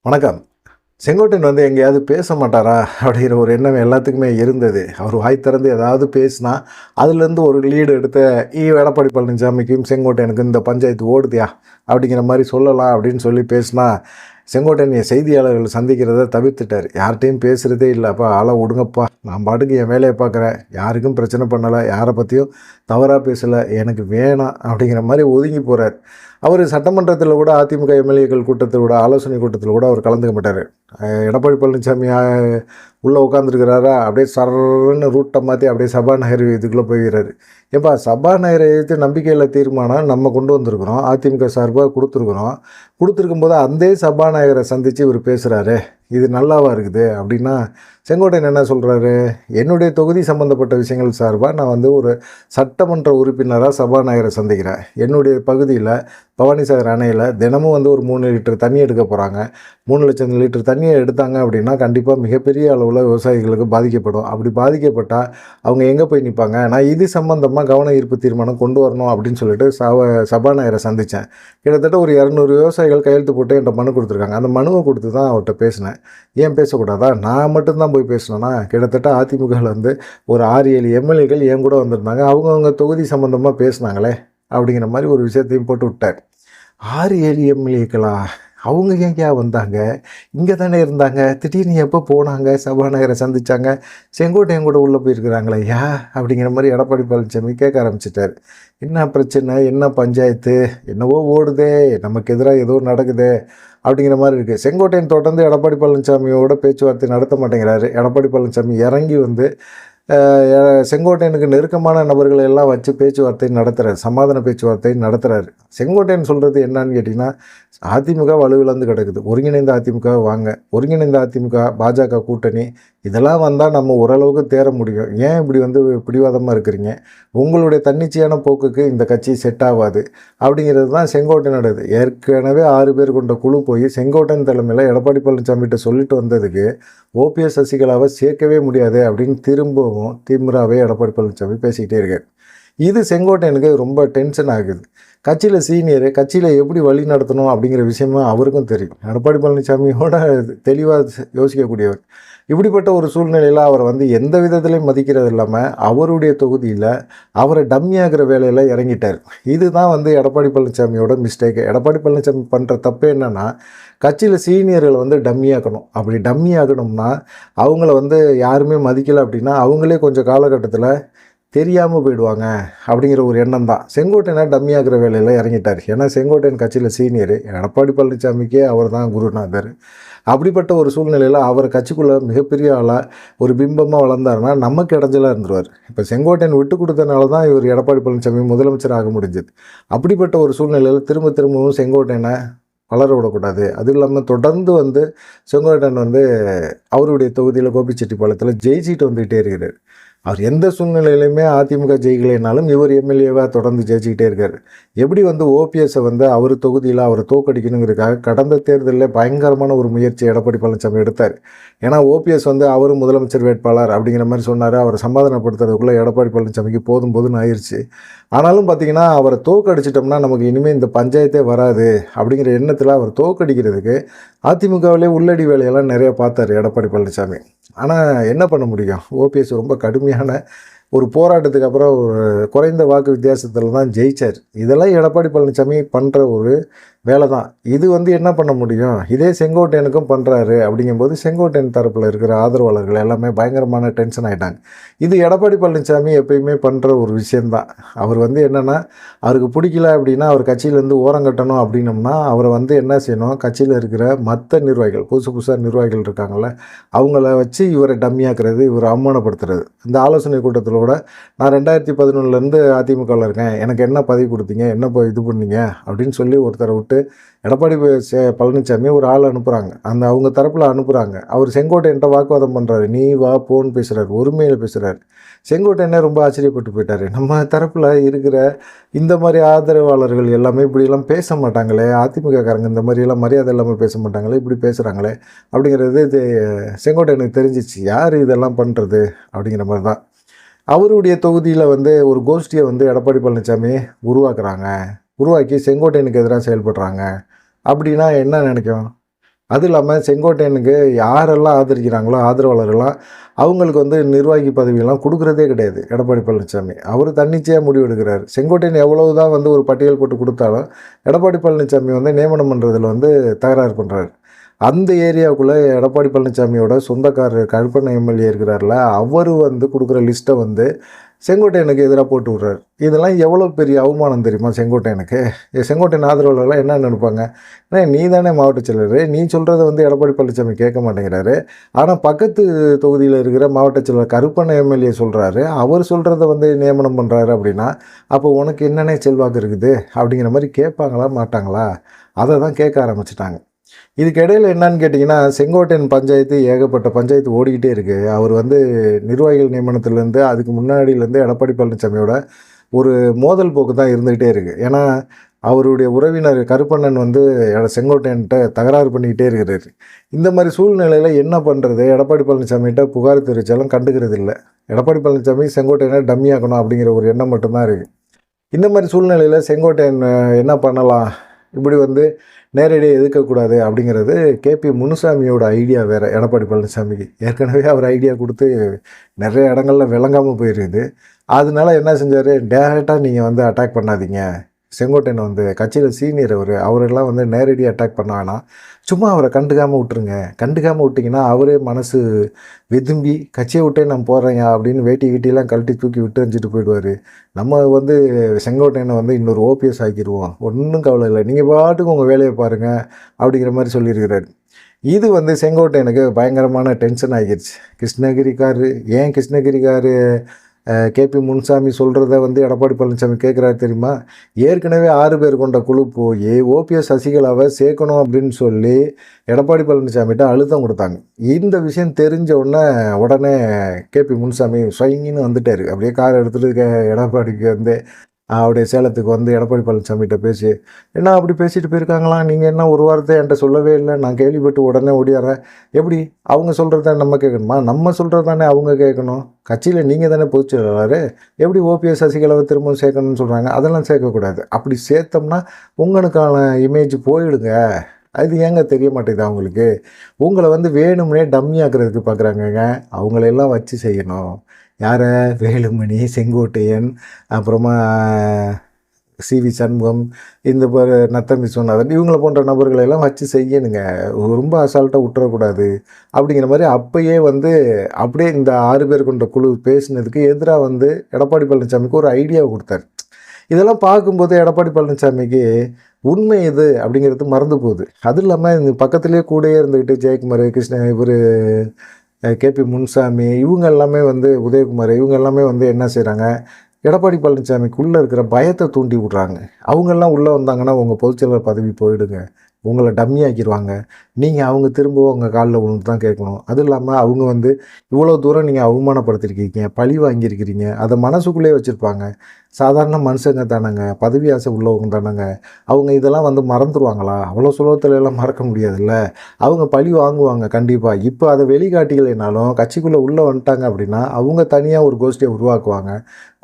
வணக்கம். செங்கோட்டையன் எங்கேயாவது பேச மாட்டாரா? அப்படிங்கிற ஒரு எண்ணம் எல்லாத்துக்குமே இருந்தது. அவர் வாய் திறந்து ஏதாவது பேசினா, அதுலேருந்து ஒரு லீடு எடுத்து எடப்பாடி பழனிசாமிக்கும் செங்கோட்டையனுக்கும் இந்த பஞ்சாயத்து ஓடுதுயா அப்படிங்கிற மாரி சொல்லலாம் அப்படின்னு சொல்லி பேசினா, செங்கோட்டையன் செய்தியாளர்கள் சந்திக்கிறத தவிர்த்துட்டார். யார்கிட்டயும் பேசுகிறதே இல்ல. "அப்பா ஆள விடுங்கப்பா. நான் பாட்டுக்கு என் வேலையை பார்க்குறேன். யாருக்கும் பிரச்சனை பண்ணலை. யாரை பற்றியும் தவறாக பேசலை. எனக்கு வேணாம்." அப்படிங்கிற மாதிரி ஒதுங்கி போகிறார். அவர் சட்டமன்றத்தில் கூட அதிமுக எம்எல்ஏக்கள் கூட்டத்தில் கூட ஆலோசனை கூட்டத்தில் கூட அவர் கலந்துக்க மாட்டார். எடப்பாடி பழனிசாமி உள்ளே உட்காந்துருக்கிறாரா, அப்படியே சரன்னு ரூட்டை மாற்றி அப்படியே சபாநாயகர் இதுக்குள்ளே போய்கிறாரு. ஏப்பா, சபாநாயகரை எதிர்த்து நம்பிக்கையில் தீர்மானம் நம்ம கொண்டு வந்திருக்கிறோம், அதிமுக சார்பாக கொடுத்துருக்கும்போது அந்த சபாநாயகரை சந்தித்து இவர் பேசுகிறாரு, இது நல்லாவா இருக்குது அப்படின்னா, செங்கோட்டையன் என்ன சொல்கிறாரு, என்னுடைய தொகுதி சம்மந்தப்பட்ட விஷயங்கள் சார்பாக நான் ஒரு சட்டமன்ற உறுப்பினராக சபாநாயகரை சந்திக்கிறேன். என்னுடைய பகுதியில் பவானிசாகர் அணையில் தினமும் ஒரு 3 லிட்டர் தண்ணி எடுக்க போகிறாங்க. 3 லட்சம் லிட்டர் தண்ணியை எடுத்தாங்க அப்படின்னா கண்டிப்பாக மிகப்பெரிய அளவில் விவசாயிகளுக்கு பாதிக்கப்படும். அப்படி பாதிக்கப்பட்டால் அவங்க எங்கே போய் நிற்பாங்க? நான் இது சம்மந்தமாக கவன ஈர்ப்பு தீர்மானம் கொண்டு வரணும் அப்படின்னு சொல்லிட்டு சபாநாயகரை சந்தித்தேன். கிட்டத்தட்ட ஒரு 200 விவசாயிகள் கையெழுத்து போட்டு என்கிட்ட மனு கொடுத்துருக்காங்க. அந்த மனுவை கொடுத்து தான் அவர்கிட்ட பேசினேன். ஏன் பேசக்கூடாதா? நான் மட்டும்தான் போய் பேசினேன்னா, கிட்டத்தட்ட அதிமுகவில் ஒரு 6-7 எம்எல்ஏக்கள் என் கூட வந்திருந்தாங்க. அவங்கவுங்க தொகுதி சம்மந்தமாக பேசினாங்களே அப்படிங்கிற மாதிரி ஒரு விஷயத்தையும் போட்டு விட்டார். 6-7 எம்எல்ஏக்களா? அவங்க எங்கேயா வந்தாங்க? இங்கே தானே இருந்தாங்க. திடீர்னு எப்போ போனாங்க? சபாநாயகரை சந்தித்தாங்க. செங்கோட்டையன் கூட உள்ளே போயிருக்கிறாங்களே ஐயா அப்படிங்கிற மாதிரி எடப்பாடி பழனிசாமி கேட்க ஆரம்பிச்சிட்டார். என்ன பிரச்சனை? என்ன பஞ்சாயத்து? என்னவோ ஓடுதே, நமக்கு எதிராக ஏதோ நடக்குதே அப்படிங்கிற மாதிரி இருக்குது. செங்கோட்டையன் தொடர்ந்து எடப்பாடி பழனிசாமியோட பேச்சுவார்த்தை நடத்த மாட்டேங்கிறாரு. எடப்பாடி பழனிசாமி இறங்கி செங்கோட்டையனுக்கு நெருக்கமான நபர்களை எல்லாம் வச்சு பேச்சுவார்த்தை நடத்துகிறார், சமாதான பேச்சுவார்த்தை நடத்துகிறாரு. செங்கோட்டையன் சொல்கிறது என்னன்னு கேட்டிங்கன்னா, அதிமுக வலுவிழந்து கிடக்குது, ஒருங்கிணைந்த அதிமுக வாங்க, ஒருங்கிணைந்த அதிமுக பாஜக கூட்டணி இதெல்லாம் வந்தால் நம்ம ஓரளவுக்கு தேர முடியும். ஏன் இப்படி பிடிவாதமாக இருக்கிறீங்க? உங்களுடைய தன்னிச்சையான போக்குக்கு இந்த கட்சி செட் ஆகாது அப்படிங்கிறது தான் செங்கோட்டையனோடது. ஏற்கனவே 6 பேர் கொண்ட குழு போய் செங்கோட்டையன் தலைமையில் எடப்பாடி பழனிசாமிகிட்ட சொல்லிட்டு வந்ததுக்கு ஓபிஎஸ் சசிகலாவை சேர்க்கவே முடியாது அப்படின்னு திரும்பவும் திமுறாவே எடப்பாடி பழனிசாமி பேசிக்கிட்டே இருக்கார். இது செங்கோட்டையனுக்கு ரொம்ப டென்ஷன் ஆகுது. கட்சியில் சீனியரு, கட்சியில் எப்படி வழி நடத்தணும் அப்படிங்கிற விஷயமா அவருக்கும் தெரியும். எடப்பாடி பழனிசாமியோட தெளிவாக யோசிக்கக்கூடியவர். இப்படிப்பட்ட ஒரு சூழ்நிலையில் அவர் எந்த விதத்துலையும் மதிக்கிறது இல்லாமல் அவருடைய தொகுதியில் அவரை டம்மியாகிற வேலையில் இறங்கிட்டார். இதுதான் எடப்பாடி பழனிசாமியோட மிஸ்டேக்கு. எடப்பாடி பழனிசாமி பண்ணுற தப்பு என்னென்னா, கட்சியில் சீனியர்களை டம்மியாக்கணும். அப்படி டம்மியாகணும்னா அவங்கள யாருமே மதிக்கலை அப்படின்னா அவங்களே கொஞ்சம் காலகட்டத்தில் தெரியாமல் போயிடுவாங்க அப்படிங்கிற ஒரு எண்ணம் தான். செங்கோட்டையனை டம்மியாகிற வேலையில் இறங்கிட்டார். ஏன்னா செங்கோட்டையன் கட்சியில் சீனியரு, எடப்பாடி பழனிசாமிக்கே அவர் தான் குருநாதர். அப்படிப்பட்ட ஒரு சூழ்நிலையில் அவர் கட்சிக்குள்ளே மிகப்பெரிய ஆளாக ஒரு பிம்பமாக வளர்ந்தாருன்னா நமக்கு இடைஞ்சலாக இருந்துருவார். இப்போ செங்கோட்டையன் விட்டு கொடுத்தனால தான் இவர் எடப்பாடி பழனிசாமி முதலமைச்சர் ஆக முடிஞ்சது. அப்படிப்பட்ட ஒரு சூழ்நிலையில் திரும்பவும் செங்கோட்டையனை வளர விடக்கூடாது. அதுவும் இல்லாமல் தொடர்ந்து செங்கோட்டையன் அவருடைய தொகுதியில் கோபிச்செட்டிப்பாளையத்தில் ஜெயிச்சிட்டு வந்துகிட்டே இருக்கிறார். அவர் எந்த சூழ்நிலையிலுமே அதிமுக ஜெயிக்கலைனாலும் இவர் எம்எல்ஏவாக தொடர்ந்து ஜெயிச்சுக்கிட்டே இருக்கார். எப்படி ஓபிஎஸ்ஸை அவர் தொகுதியில் அவரை தோக்கடிக்கணுங்கிறதுக்காக கடந்த தேர்தலில் பயங்கரமான ஒரு முயற்சி எடப்பாடி பழனிசாமி எடுத்தார். ஏன்னா ஓபிஎஸ் அவரும் முதலமைச்சர் வேட்பாளர் அப்படிங்கிற மாதிரி சொன்னார். அவரை சமாதானப்படுத்துறதுக்குள்ளே எடப்பாடி பழனிசாமிக்கு போதும்னு ஆயிடுச்சு. ஆனாலும் பார்த்திங்கன்னா, அவரை தோக்கடிச்சிட்டோம்னா நமக்கு இனிமேல் இந்த பஞ்சாயத்தே வராது அப்படிங்கிற எண்ணத்தில் அவர் தோக்கடிக்கிறதுக்கு அதிமுகவிலே உள்ளடி வேலையெல்லாம் நிறைய பார்த்தார் எடப்பாடி பழனிசாமி. ஆனால் என்ன பண்ண முடியும்? ஓபிஎஸ் ரொம்ப கடுமையான ஒரு போராட்டத்துக்கு அப்புறம் ஒரு குறைந்த வாக்கு வித்தியாசத்தில் தான் ஜெயிச்சார். இதெல்லாம் எடப்பாடி பழனிசாமி பண்ணுற ஒரு வேலை தான். இது என்ன பண்ண முடியும்? இதே செங்கோட்டையனுக்கும் பண்ணுறாரு. அப்படிங்கும்போது செங்கோட்டையன் தரப்பில் இருக்கிற ஆதரவாளர்கள் எல்லாமே பயங்கரமான டென்ஷன் ஆகிட்டாங்க. இது எடப்பாடி பழனிசாமி எப்பயுமே பண்ணுற ஒரு விஷயந்தான். அவர் என்னென்னா, அவருக்கு பிடிக்கல அப்படின்னா அவர் கட்சியிலேருந்து ஓரங்கட்டணும் அப்படின்னம்னா அவரை என்ன செய்யணும், கட்சியில் இருக்கிற மற்ற நிர்வாகிகள், புதுசாக நிர்வாகிகள் இருக்காங்கள்ல, அவங்கள வச்சு இவரை டம்மியாக்குறது, இவரை அவமானப்படுத்துறது. இந்த ஆலோசனை கூட்டத்தில் கூட நான் 2011 அதிமுகவில் இருக்கேன், எனக்கு என்ன பதவி கொடுத்தீங்க, என்ன இது பண்ணீங்க அப்படின்னு சொல்லி ஒருத்தரை விட்டு எடப்பாடி பழனிசாமி ஒரு ஆள் அனுப்புகிறாங்க. அவங்க தரப்பில் அனுப்புகிறாங்க. அவர் செங்கோட்டையன்ட்ட வாக்குவாதம் பண்ணுறாரு. நீ வா போன்னு பேசுகிறாரு, ஒருமையில் பேசுகிறாரு. செங்கோட்டையனே ரொம்ப ஆச்சரியப்பட்டு போயிட்டார். நம்ம தரப்பில் இருக்கிற இந்த மாதிரி ஆதரவாளர்கள் எல்லாமே இப்படியெல்லாம் பேச மாட்டாங்களே, அதிமுககாரங்க இந்த மாதிரியெல்லாம் மரியாதை இல்லாமல் பேச மாட்டாங்களே, இப்படி பேசுகிறாங்களே அப்படிங்கிறது இது செங்கோட்டையனுக்கு தெரிஞ்சிச்சு. யார் இதெல்லாம் பண்ணுறது அப்படிங்கிற மாதிரி தான். அவருடைய தொகுதியில் ஒரு கோஷ்டியை எடப்பாடி பழனிசாமி உருவாக்கி செங்கோட்டையனுக்கு எதிராக செயல்படுறாங்க அப்படின்னா என்ன நினைக்கும்? அதுவும் இல்லாமல் செங்கோட்டையனுக்கு யாரெல்லாம் ஆதரிக்கிறாங்களோ ஆதரவாளர்கள்லாம் அவங்களுக்கு வந்து நிர்வாகி பதவியெல்லாம் கொடுக்குறதே கிடையாது எடப்பாடி பழனிசாமி. அவர் தன்னிச்சையாக முடிவு எடுக்கிறார். செங்கோட்டையன் எவ்வளவு தான் வந்து ஒரு பட்டியல் போட்டு கொடுத்தாலும் எடப்பாடி பழனிசாமி வந்து நியமனம் பண்ணுறதுல வந்து தகராறு பண்ணுறாரு. அந்த ஏரியாவுக்குள்ளே எடப்பாடி பழனிசாமியோட சொந்தக்காரர் கருப்பண்ண எம்எல்ஏ இருக்கிறார்ல, அவர் வந்து கொடுக்குற லிஸ்ட்டை வந்து செங்கோட்டையனுக்கு எதிராக போட்டு விட்றாரு. இதெல்லாம் எவ்வளோ பெரிய அவமானம் தெரியுமா செங்கோட்டையனுக்கு? செங்கோட்டையன் ஆதரவாளர்கள்லாம் என்ன நினைப்பாங்க? ஏன்னா நீ தானே மாவட்ட செயலர், நீ சொல்கிறத வந்து எடப்பாடி பழனிசாமி கேட்க மாட்டேங்கிறாரு. ஆனால் பக்கத்து தொகுதியில் இருக்கிற மாவட்ட செயலர் கருப்பண்ண எம்எல்ஏ சொல்கிறாரு, அவர் சொல்கிறத வந்து நியமனம் பண்ணுறாரு அப்படின்னா, அப்போ உனக்கு என்னென்ன செல்வாக்கு இருக்குது அப்படிங்கிற மாதிரி கேட்பாங்களா மாட்டாங்களா? அதை தான் கேட்க ஆரம்பிச்சிட்டாங்க. இதுக்கு இடையில் என்னன்னு கேட்டிங்கன்னா, செங்கோட்டையன் பஞ்சாயத்து ஏகப்பட்ட பஞ்சாயத்து ஓடிக்கிட்டே இருக்குது. அவர் வந்து நிர்வாகிகள் நியமனத்துலேருந்து அதுக்கு முன்னாடியிலேருந்து எடப்பாடி பழனிசாமியோட ஒரு மோதல் போக்கு தான் இருந்துக்கிட்டே இருக்குது. ஏன்னா அவருடைய உறவினர் கருப்பண்ணன் வந்து செங்கோட்டையன்கிட்ட தகராறு பண்ணிக்கிட்டே இருக்கிறாரு. இந்த மாதிரி சூழ்நிலையில் என்ன பண்ணுறது? எடப்பாடி பழனிசாமிகிட்ட புகார் தெரிவித்தாலும் கண்டுக்கிறது இல்லை. எடப்பாடி பழனிசாமி செங்கோட்டையனை டம்மியாக்கணும் அப்படிங்கிற ஒரு எண்ணம் மட்டும்தான் இருக்குது. இந்த மாதிரி சூழ்நிலையில் செங்கோட்டையன் என்ன பண்ணலாம்? இப்படி வந்து நேரடியாக எதிர்க்கக்கூடாது அப்படிங்கிறது கேபி முனுசாமியோட ஐடியா வேறு. எடப்பாடி பழனிசாமிக்கு ஏற்கனவே அவர் ஐடியா கொடுத்து நிறைய இடங்களில் விளங்காமல் போயிருக்குது. அதனால என்ன செஞ்சார், டேரெக்டாக நீங்கள் வந்து அட்டாக் பண்ணாதீங்க, செங்கோட்டையன் வந்து கட்சியில் சீனியர் அவரெல்லாம் வந்து நேரடியாக அட்டாக் பண்ண வேணாம், சும்மா அவரை கண்டுக்காமல் விட்டுருங்க. கண்டுக்காமல் விட்டிங்கன்னா அவரே மனசு விதும்பி கட்சியை விட்டே நான் போகிறேங்க அப்படின்னு வேட்டி கீட்டிலாம் கழட்டி தூக்கி விட்டு எறிஞ்சிட்டு போயிடுவார். நம்ம வந்து செங்கோட்டையனை வந்து இன்னொரு ஓபிஎஸ் ஆக்கிடுவோம், ஒன்றும் கவலை இல்லை, நீங்கள் பாட்டுக்கு உங்கள் வேலையை பாருங்கள் அப்படிங்கிற மாதிரி சொல்லியிருக்கிறாரு. இது வந்து செங்கோட்டையனுக்கு பயங்கரமான டென்ஷன் ஆகிடுச்சு. கிருஷ்ணகிரிக்காரு ஏன் கிருஷ்ணகிரிக்காரு கேபி முனுசாமி சொல்கிறத வந்து எடப்பாடி பழனிசாமி கேட்குறாரு தெரியுமா? ஏற்கனவே 6 பேர் கொண்ட குழு போய் ஓபிஎஸ் சசிகலாவை சேர்க்கணும் அப்படின்னு சொல்லி எடப்பாடி பழனிசாமிகிட்ட அழுத்தம் கொடுத்தாங்க. இந்த விஷயம் தெரிஞ்ச உடனே கேபி முனுசாமி ஸ்வைங்கின்னு வந்துட்டார். அப்படியே கார் எடுத்துகிட்டு எடப்பாடிக்கு வந்து அப்படியே சேலத்துக்கு வந்து எடப்பாடி பழனிசாமிகிட்ட பேசி, என்ன அப்படி பேசிட்டு போயிருக்காங்களாம், நீங்கள் என்ன ஒரு வாரத்தை என்கிட்ட சொல்லவே இல்லை, நான் கேள்விப்பட்டு உடனே ஓடியாரேன். எப்படி அவங்க சொல்கிறத நம்ம கேட்கணுமா? நம்ம சொல்கிறது தானே அவங்க கேட்கணும். கட்சியில் நீங்கள் தானே பொதுச் செயலாளர், எப்படி ஓபிஎஸ் சசிகலாவை திரும்பவும் சேர்க்கணும்னு சொல்கிறாங்க? அதெல்லாம் சேர்க்கக்கூடாது. அப்படி சேர்த்தோம்னா உங்களுக்கான இமேஜ் போயிடுங்க. அது ஏங்க தெரிய மாட்டேங்குது அவங்களுக்கு? உங்களை வந்து வேணும்னே டம்மி ஆக்குறதுக்கு பார்க்குறாங்கங்க. அவங்களெல்லாம் வச்சு செய்யணும். யாரை? வேலுமணி, செங்கோட்டையன், அப்புறமா சிவி சண்முகம், இந்த நத்தம் விஸ்வநாதன், இவங்களை போன்ற நபர்களை எல்லாம் வச்சு செய்யணுங்க. ரொம்ப அசால்ட்டாக விட்டுறக்கூடாது அப்படிங்கிற மாதிரி அப்பயே வந்து அப்படியே இந்த 6 பேர் கொண்ட குழு பேசினதுக்கு எதிராக வந்து எடப்பாடி பழனிசாமிக்கு ஒரு ஐடியாவை கொடுத்தாரு. இதெல்லாம் பார்க்கும்போது எடப்பாடி பழனிசாமிக்கு உண்மை எது அப்படிங்கிறது மறந்து போகுது. அதுவும் இல்லாமல் இந்த பக்கத்துலேயே கூடயே இருந்துக்கிட்டு ஜெயக்குமார், இவர் கேபி முனுசாமி, இவங்க எல்லாமே வந்து உதயகுமார், இவங்க எல்லாமே வந்து என்ன செய்கிறாங்க, எடப்பாடி பழனிசாமிக்குள்ளே இருக்கிற பயத்தை தூண்டி விட்றாங்க. அவங்கெல்லாம் உள்ளே வந்தாங்கன்னா உங்கள் பொதுச்செயலர் பதவி போயிடுங்க, உங்களை டம்மி ஆக்கிடுவாங்க, நீங்கள் அவங்க திரும்பவும் அவங்க காலில் விழுந்து தான் கேட்கணும். அதுவும் இல்லாமல் அவங்க வந்து இவ்வளோ தூரம் நீங்கள் அவமானப்படுத்திருக்கீங்க, பழி வாங்கியிருக்கிறீங்க, அதை மனசுக்குள்ளே வச்சுருப்பாங்க. சாதாரண மனுஷங்க தானேங்க, பதவி ஆசை உள்ளவங்க தானேங்க, அவங்க இதெல்லாம் வந்து மறந்துடுவாங்களா? அவ்வளோ சுலபத்தில் எல்லாம் மறக்க முடியாதுல்ல. அவங்க பழி வாங்குவாங்க கண்டிப்பாக. இப்போ அதை வெளிக்காட்டிகளைனாலும் கட்சிக்குள்ளே உள்ளே வந்துட்டாங்க அப்படின்னா அவங்க தனியாக ஒரு கோஷ்டியை உருவாக்குவாங்க.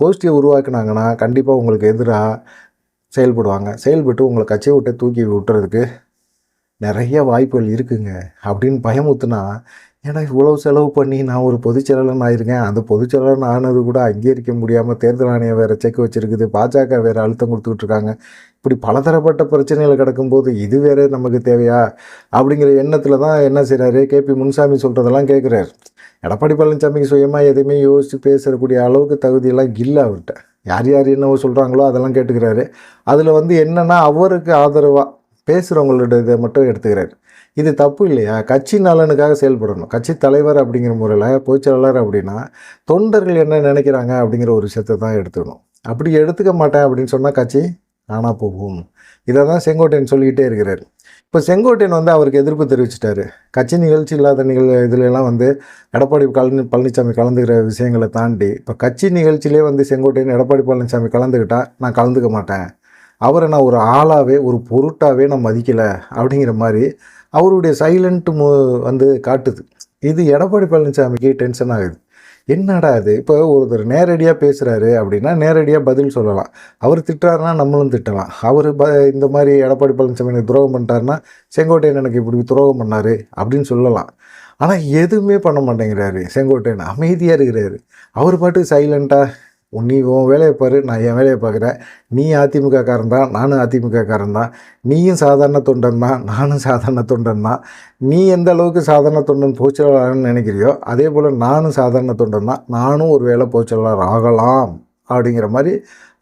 கோஷ்டியை உருவாக்குனாங்கன்னா கண்டிப்பாக உங்களுக்கு எதிராக செயல்படுவாங்க. செயல்பட்டு உங்களை கட்சியை விட்டு தூக்கி விட்டுறதுக்கு நிறைய வாய்ப்புகள் இருக்குங்க அப்படின்னு பயமுத்துனா, ஏன்னா இவ்வளோ செலவு பண்ணி நான் ஒரு பொதுச்செயலாளன் ஆயிருக்கேன், அந்த பொதுச்செயலாளன் ஆனது கூட அங்கீகரிக்க முடியாமல் தேர்தல் ஆணையம் வேறு செக் வச்சுருக்குது, பாஜக வேறு அழுத்தம் கொடுத்துக்கிட்டு இருக்காங்க, இப்படி பலதரப்பட்ட பிரச்சனைகள் கிடக்கும்போது இது வேறு நமக்கு தேவையா அப்படிங்கிற எண்ணத்தில் தான் என்ன செய்கிறாரு, கேபி முனுசாமி சொல்கிறதெல்லாம் கேட்குறாரு. எடப்பாடி பழனிசாமிக்கு சுயமாக எதையுமே யோசித்து பேசக்கூடிய அளவுக்கு தகுதியெல்லாம் இல்லை அவர்கிட்ட. யார் யார் என்னவோ சொல்கிறாங்களோ அதெல்லாம் கேட்டுக்கிறாரு. அதில் வந்து என்னென்னா அவருக்கு ஆதரவாக பேசுகிறவங்களோட இதை மட்டும் எடுத்துக்கிறாரு. இது தப்பு இல்லையா? கட்சி நலனுக்காக செயல்படணும். கட்சி தலைவர் அப்படிங்கிற முறையில் பொதுச்செயலாளர் அப்படின்னா தொண்டர்கள் என்ன நினைக்கிறாங்க அப்படிங்கிற ஒரு விஷயத்தை தான் எடுத்துக்கணும். அப்படி எடுத்துக்க மாட்டேன் அப்படின்னு சொன்னால் கட்சி ஆனா போகும். இதை தான் செங்கோட்டையன் சொல்லிக்கிட்டே இருக்கிறார். இப்போ செங்கோட்டையன் வந்து அவருக்கு எதிர்ப்பு தெரிவிச்சிட்டாரு. கட்சி நிகழ்ச்சி இல்லாத இதுலலாம் வந்து எடப்பாடி பழனிசாமி கலந்துக்கிற விஷயங்களை தாண்டி இப்போ கட்சி நிகழ்ச்சியிலே வந்து செங்கோட்டையன் எடப்பாடி பழனிசாமி கலந்துக்கிட்டால் நான் கலந்துக்க மாட்டேன், அவரை நான் ஒரு ஆளாகவே ஒரு பொருட்டாகவே நான் மதிக்கலை அப்படிங்கிற மாதிரி அவருடைய சைலண்ட் வந்து காட்டுது. இது எடப்பாடி பழனிசாமிக்கு டென்ஷன் ஆகுது. என்னடா இது, இப்போ ஒருத்தர் நேரடியாக பேசுகிறாரு அப்படின்னா நேரடியாக பதில் சொல்லலாம். அவர் திட்டுறாருன்னா நம்மளும் திட்டலாம். அவர் இந்த மாதிரி எடப்பாடி பழனிசாமி எனக்கு துரோகம் பண்ணிட்டாருன்னா செங்கோட்டையன் எனக்கு இப்படி துரோகம் பண்ணார் அப்படின்னு சொல்லலாம். ஆனால் எதுவுமே பண்ண மாட்டேங்கிறாரு செங்கோட்டையன், அமைதியாக இருக்கிறாரு. அவர் பாட்டுக்கு சைலண்ட்டாக நீ உன் வேலையை பாரு, நான் என் வேலையை பார்க்குறேன். நீ அதிமுக காரன் தான், நானும் அதிமுக காரன் தான். நீயும் சாதாரண தொண்டன் தான், நானும் சாதாரண தொண்டன் தான். நீ எந்த அளவுக்கு சாதாரண தொண்டன் பொதுச்செயலாளர்னு நினைக்கிறியோ அதே போல் நானும் சாதாரண தொண்டன் தான், நானும் ஒரு வேளை பொதுச்செயலாளர் ஆகலாம் அப்படிங்கிற மாதிரி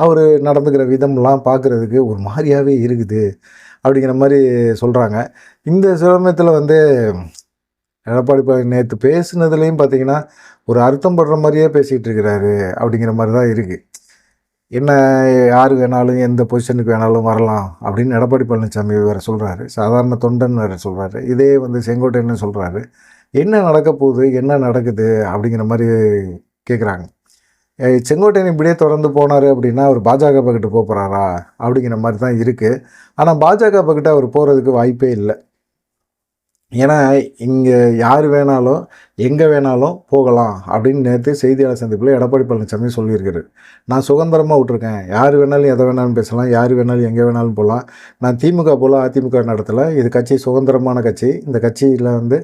அவர் நடந்துக்கிற விதம்லாம் பார்க்குறதுக்கு ஒரு மாதிரியாகவே இருக்குது அப்படிங்கிற மாதிரி சொல்கிறாங்க. இந்த சமயத்தில் வந்து எடப்பாடி நேற்று பேசுனதுலேயும் பார்த்தீங்கன்னா ஒரு அர்த்தம் படுற மாதிரியே பேசிகிட்டு இருக்கிறாரு அப்படிங்கிற மாதிரி தான் இருக்குது. என்ன யார் வேணாலும் எந்த பொசிஷனுக்கு வேணாலும் வரலாம் அப்படின்னு எடப்பாடி பழனிசாமி வேறு சொல்கிறாரு, சாதாரண தொண்டன் வேறு சொல்கிறாரு, இதே வந்து செங்கோட்டையன்னு சொல்கிறாரு. என்ன நடக்க போகுது, என்ன நடக்குது அப்படிங்கிற மாதிரி கேட்குறாங்க. செங்கோட்டையன் இப்படியே தொடர்ந்து போனார் அப்படின்னா அவர் பாஜக பக்கிட்ட போகிறாரா அப்படிங்கிற மாதிரி தான் இருக்குது. ஆனால் பாஜக பக்கிட்ட அவர் போகிறதுக்கு வாய்ப்பே இல்லை. ஏன்னா இங்கே யார் வேணாலும் எங்கே வேணாலும் போகலாம் அப்படின்னு நேற்று செய்தியாளர் சந்திப்பில் எடப்பாடி பழனிசாமி சொல்லியிருக்காரு. நான் சுதந்திரமாக விட்டுருக்கேன், யார் வேணாலும் எதை வேணாலும் பேசலாம், யார் வேணாலும் எங்கே வேணாலும் போகலாம். நான் திமுக போல் அதிமுக நடத்தலை, இது கட்சி சுதந்திரமான கட்சி, இந்த கட்சியில் வந்து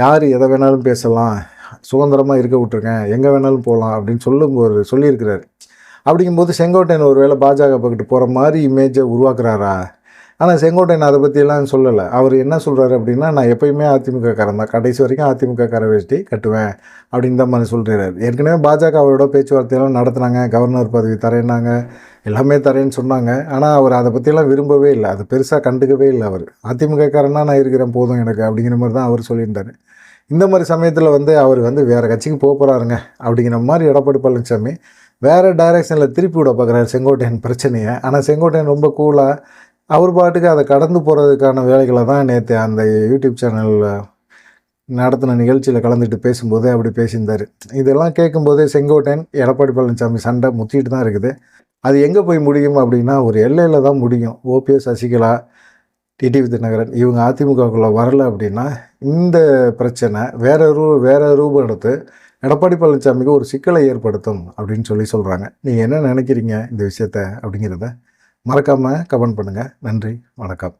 யார் எதை வேணாலும் பேசலாம், சுதந்திரமாக இருக்க விட்டுருக்கேன், எங்கே வேணாலும் போகலாம் அப்படின்னு சொல்லியிருக்கிறாரு. அப்படிங்கும்போது செங்கோட்டையன் ஒரு வேளை பாஜக பக்கிட்டு போகிற மாதிரி இமேஜை உருவாக்குறாரா? ஆனால் செங்கோட்டையன் அதை பற்றியெல்லாம் சொல்லலை. அவர் என்ன சொல்கிறாரு அப்படின்னா, நான் எப்போயுமே அதிமுக காரன் தான், கடைசி வரைக்கும் அதிமுக கார வேஷ்டி கட்டுவேன் அப்படின்னு தான் மாதிரி சொல்கிறாரு. ஏற்கனவே பாஜக அவரோட பேச்சுவார்த்தையெல்லாம் நடத்துனாங்க, கவர்னர் பதவி தரேன்னாங்க, எல்லாமே தரேன்னு சொன்னாங்க. ஆனால் அவர் அதை பற்றியெல்லாம் விரும்பவே இல்லை, அது பெருசாக கண்டுக்கவே இல்லை. அவர் அதிமுக காரன்னா நான் இருக்கிறேன் போதும் எனக்கு அப்படிங்கிற மாதிரி தான் அவர் சொல்லியிருந்தார். இந்த மாதிரி சமயத்தில் வந்து அவர் வந்து வேறு கட்சிக்கு போகிறாருங்க அப்படிங்கிற மாதிரி எடப்பாடி பழனிசாமி வேறு டைரெக்ஷனில் திருப்பி விட பார்க்குறாரு செங்கோட்டையன் பிரச்சனையை. ஆனால் செங்கோட்டையன் ரொம்ப கூலாக அவர் பாட்டுக்கு அதை கடந்து போகிறதுக்கான வேலைகளை தான் நேற்று அந்த யூடியூப் சேனலில் நடத்தின நிகழ்ச்சியில் கலந்துட்டு பேசும்போது அப்படி பேசியிருந்தார். இதெல்லாம் கேட்கும்போது செங்கோட்டையன் எடப்பாடி பழனிசாமி சண்டை முற்றிட்டு தான் இருக்குது. அது எங்கே போய் முடியும் அப்படின்னா ஒரு எல்லையில் தான் முடியும். ஓபிஎஸ், சசிகலா, டிடிவி தினகரன் இவங்க அதிமுகக்குள்ளே வரலை அப்படின்னா இந்த பிரச்சனை வேறு ரூபம் எடுத்து எடப்பாடி பழனிசாமிக்கு ஒரு சிக்கலை ஏற்படுத்தும் அப்படின்னு சொல்கிறாங்க. நீங்கள் என்ன நினைக்கிறீங்க இந்த விஷயத்த அப்படிங்கிறத மறக்காமல் கமெண்ட் பண்ணுங்கள். நன்றி, வணக்கம்.